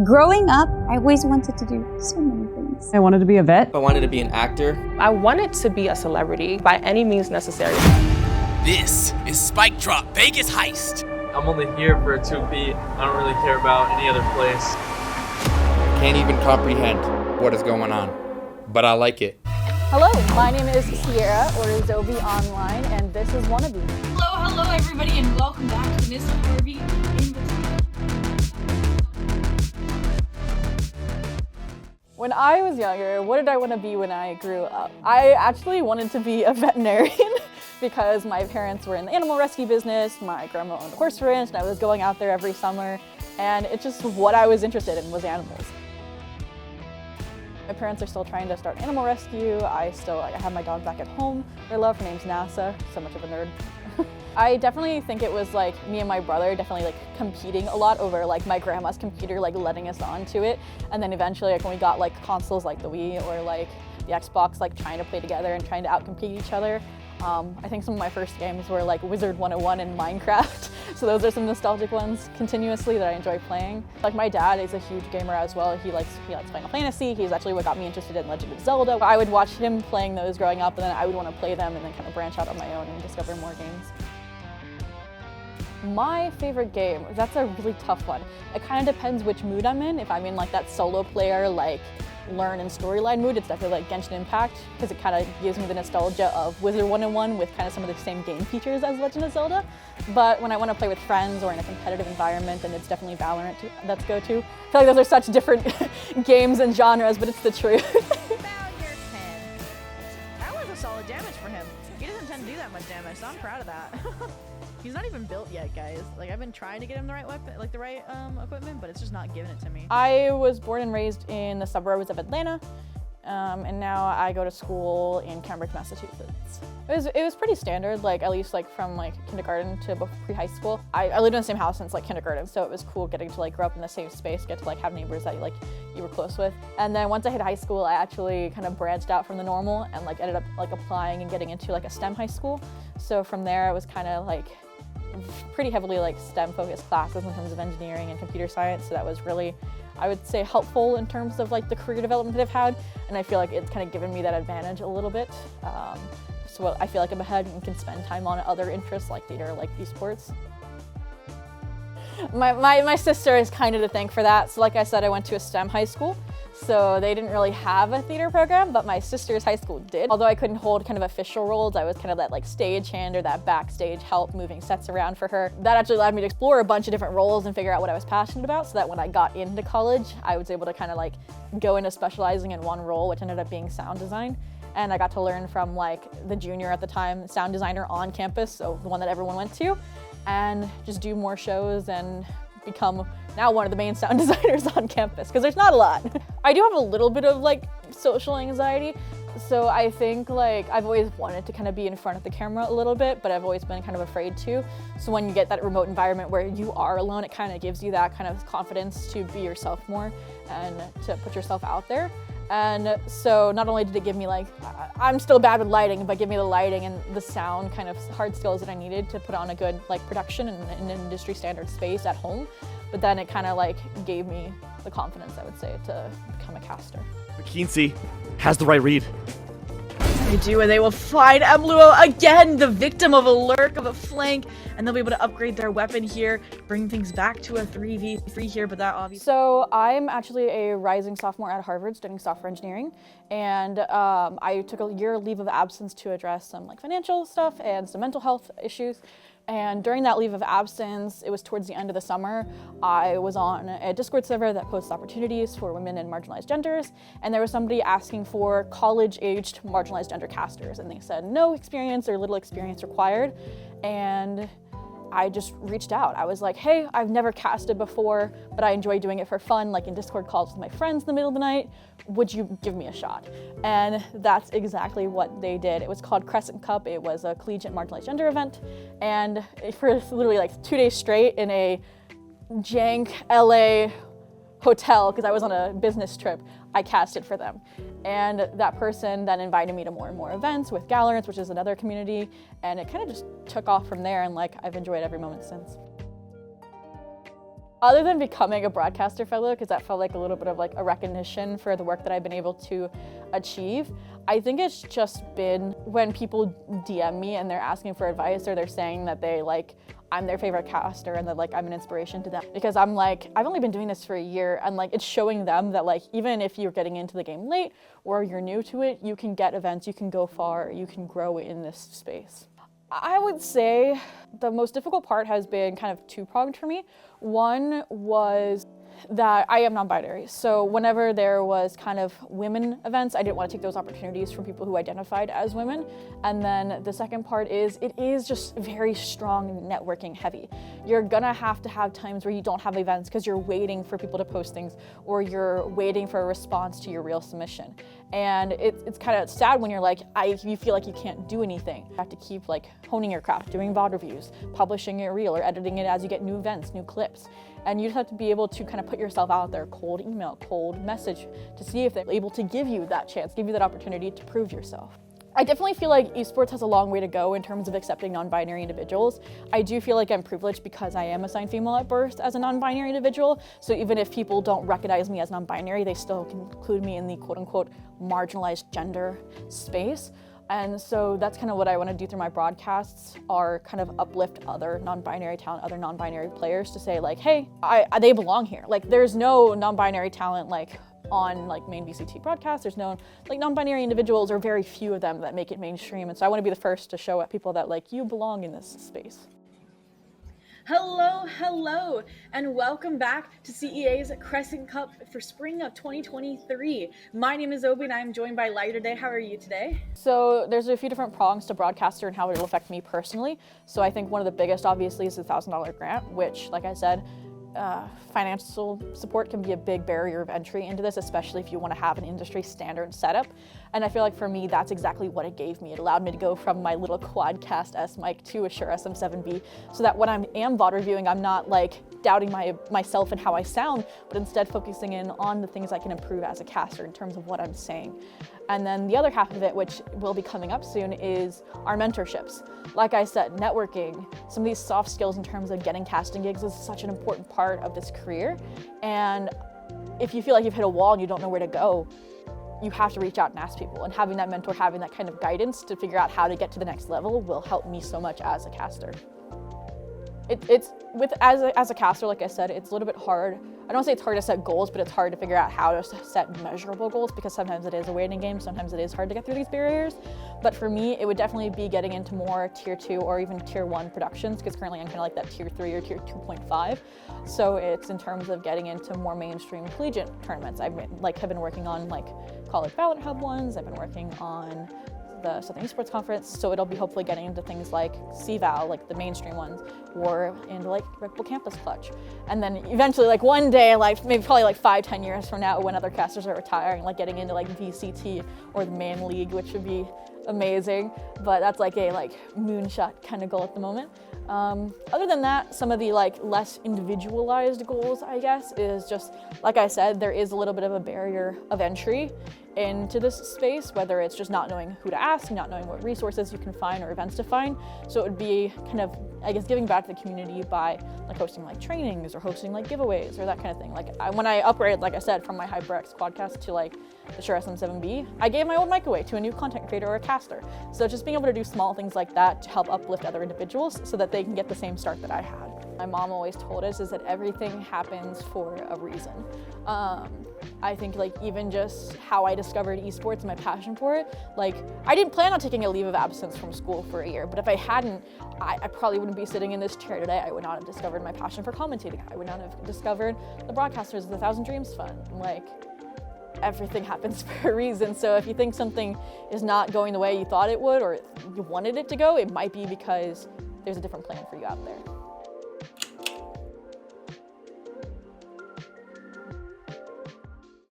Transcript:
Growing up, I always wanted to do so many things. I wanted to be a vet. I wanted to be an actor. I wanted to be a celebrity by any means necessary. This is Spike Drop Vegas Heist. I'm only here for a 2B. I don't really care about any other place. Can't even comprehend what is going on, but I like it. Hello, my name is Sierra, or Zhobiii online, and this is Wannabe. Hello everybody, and welcome back to Miss Harvey in Between. When I was younger, what did I want to be when I grew up? I actually wanted to be a veterinarian because my parents were in the animal rescue business, my grandma owned a horse ranch, and I was going out there every summer, and it's just what I was interested in was animals. My parents are still trying to start animal rescue. I have my dog back at home. I love, her name's NASA, so much of a nerd. I definitely think it was like me and my brother definitely like competing a lot over like my grandma's computer, like letting us onto it. And then eventually like when we got like consoles like the Wii or like the Xbox, like trying to play together and trying to outcompete each other. I think some of my first games were like Wizard 101 and Minecraft. So those are some nostalgic ones continuously that I enjoy playing. Like my dad is a huge gamer as well. He likes Final Fantasy. He's actually what got me interested in Legend of Zelda. I would watch him playing those growing up, and then I would want to play them and then kind of branch out on my own and discover more games. My favorite game, that's a really tough one. It kind of depends which mood I'm in. If I'm in like that solo player, like learn and storyline mood, it's definitely like Genshin Impact, because it kind of gives me the nostalgia of Wizard 101 with kind of some of the same game features as Legend of Zelda. But when I want to play with friends or in a competitive environment, then it's definitely Valorant that's go-to. I feel like those are such different games and genres, but it's the truth. About your 10. That was a solid damage for him. He doesn't tend to do that much damage, so I'm proud of that. He's not even built yet, guys. Like, I've been trying to get him the right weapon, like the right equipment, but it's just not giving it to me. I was born and raised in the suburbs of Atlanta, and now I go to school in Cambridge, Massachusetts. It was pretty standard, like at least like from like kindergarten to pre-high school. I lived in the same house since like kindergarten, so it was cool getting to like grow up in the same space, get to like have neighbors that you were close with. And then once I hit high school, I actually kind of branched out from the normal and like ended up like applying and getting into like a STEM high school. So from there, it was kind of like pretty heavily like STEM focused classes in terms of engineering and computer science. So that was really, I would say, helpful in terms of like the career development that I've had. And I feel like it's kind of given me that advantage a little bit. So I feel like I'm ahead and can spend time on other interests like theater, like esports. My sister is kind of to thank for that. So like I said, I went to a STEM high school. So they didn't really have a theater program, but my sister's high school did. Although I couldn't hold kind of official roles, I was kind of that like stage hand or that backstage help moving sets around for her. That actually allowed me to explore a bunch of different roles and figure out what I was passionate about, so that when I got into college, I was able to kind of like go into specializing in one role, which ended up being sound design. And I got to learn from like the junior at the time sound designer on campus, so the one that everyone went to, and just do more shows and become now one of the main sound designers on campus, because there's not a lot. I do have a little bit of like social anxiety, so I think like I've always wanted to kind of be in front of the camera a little bit, but I've always been kind of afraid to. So when you get that remote environment where you are alone, it kind of gives you that kind of confidence to be yourself more and to put yourself out there. And so not only did it give me like, I'm still bad with lighting, but give me the lighting and the sound kind of hard skills that I needed to put on a good like production in an industry standard space at home. But then it kind of like gave me the confidence, I would say, to become a caster. McKinsey has the right read. They do, and they will find Emluo again, the victim of a lurk, of a flank, and they'll be able to upgrade their weapon here, bring things back to a 3v3 here, but that obviously... So I'm actually a rising sophomore at Harvard studying software engineering, and I took a year leave of absence to address some like financial stuff and some mental health issues. And during that leave of absence, it was towards the end of the summer, I was on a Discord server that posts opportunities for women and marginalized genders, and there was somebody asking for college-aged marginalized gender casters, and they said no experience or little experience required. And I just reached out. I was like, hey, I've never casted before, but I enjoy doing it for fun, like in Discord calls with my friends in the middle of the night. Would you give me a shot? And that's exactly what they did. It was called Crescent Cup. It was a collegiate marginalized gender event. And for literally like 2 days straight in a jank LA hotel, because I was on a business trip, I casted for them. And that person then invited me to more and more events with Valorant, which is another community, and it kind of just took off from there, and like I've enjoyed every moment since. Other than becoming a broadcaster fellow, because that felt like a little bit of like a recognition for the work that I've been able to achieve, I think it's just been when people DM me and they're asking for advice, or they're saying that I'm their favorite caster and that I'm an inspiration to them. Because I'm like, I've only been doing this for a year, and it's showing them that even if you're getting into the game late or you're new to it, you can get events, you can go far, you can grow in this space. I would say the most difficult part has been kind of two-pronged for me. One was that I am non-binary, so whenever there was kind of women events, I didn't want to take those opportunities from people who identified as women. And then the second part is, it is just very strong networking heavy. You're gonna have to have times where you don't have events because you're waiting for people to post things, or you're waiting for a response to your real submission. And it's kind of sad when you're you feel like you can't do anything. You have to keep honing your craft, doing VOD reviews, publishing a reel, or editing it as you get new events, new clips. And you just have to be able to kind of put yourself out there, cold email, cold message, to see if they're able to give you that chance, give you that opportunity to prove yourself. I definitely feel like esports has a long way to go in terms of accepting non-binary individuals. I do feel like I'm privileged because I am assigned female at birth as a non-binary individual. So even if people don't recognize me as non-binary, they still can include me in the quote-unquote marginalized gender space. And so that's kind of what I want to do through my broadcasts, are kind of uplift other non-binary talent, other non-binary players, to say hey, they belong here. There's no non-binary talent on main VCT broadcasts. There's no non-binary individuals, or very few of them that make it mainstream. And so I want to be the first to show people that you belong in this space. Hello, and welcome back to CEA's Crescent Cup for spring of 2023. My name is Zhobiii, and I'm joined by Lighter today. How are you today? So there's a few different prongs to broadcaster and how it will affect me personally. So I think one of the biggest, obviously, is the $1,000 grant, which, like I said, financial support can be a big barrier of entry into this, especially if you want to have an industry standard setup. And I feel like for me, that's exactly what it gave me. It allowed me to go from my little Quadcast S mic to a Shure SM7B, so that when I am VOD reviewing, I'm not doubting myself and how I sound, but instead focusing in on the things I can improve as a caster in terms of what I'm saying. And then the other half of it, which will be coming up soon, is our mentorships. Like I said, networking, some of these soft skills in terms of getting casting gigs is such an important part of this career. And if you feel like you've hit a wall and you don't know where to go, you have to reach out and ask people. And having that mentor, having that kind of guidance to figure out how to get to the next level will help me so much as a caster. As a caster, like I said, it's a little bit hard. I don't say it's hard to set goals, but it's hard to figure out how to set measurable goals, because sometimes it is a waiting game, sometimes it is hard to get through these barriers. But for me, it would definitely be getting into more tier 2 or even tier 1 productions, because currently I'm kind of that tier 3 or tier 2.5. So it's in terms of getting into more mainstream collegiate tournaments. Have been working on college Valorant Hub ones. I've been working on the Southern Esports Conference, so it'll be hopefully getting into things like CVAL, the mainstream ones, or into Red Bull Campus Clutch. And then eventually, one day, maybe probably 5-10 years from now, when other casters are retiring, getting into VCT or the main league, which would be amazing. But that's a moonshot kind of goal at the moment. Other than that, some of the less individualized goals, I guess, is just, like I said, there is a little bit of a barrier of entry into this space, whether it's just not knowing who to ask, not knowing what resources you can find or events to find. So it would be kind of, I guess, giving back to the community by hosting trainings or hosting giveaways or that kind of thing. When I upgraded, like I said, from my HyperX Quadcast to the Shure SM7B, I gave my old mic away to a new content creator or a caster. So just being able to do small things like that to help uplift other individuals so that they can get the same start that I had. My mom always told us is that everything happens for a reason. I think even just how I discovered esports and my passion for it, I didn't plan on taking a leave of absence from school for a year, but if I hadn't, I probably wouldn't be sitting in this chair today. I would not have discovered my passion for commentating. I would not have discovered the broadcasters of the Thousand Dreams Fund. Everything happens for a reason. So if you think something is not going the way you thought it would, or you wanted it to go, it might be because there's a different plan for you out there.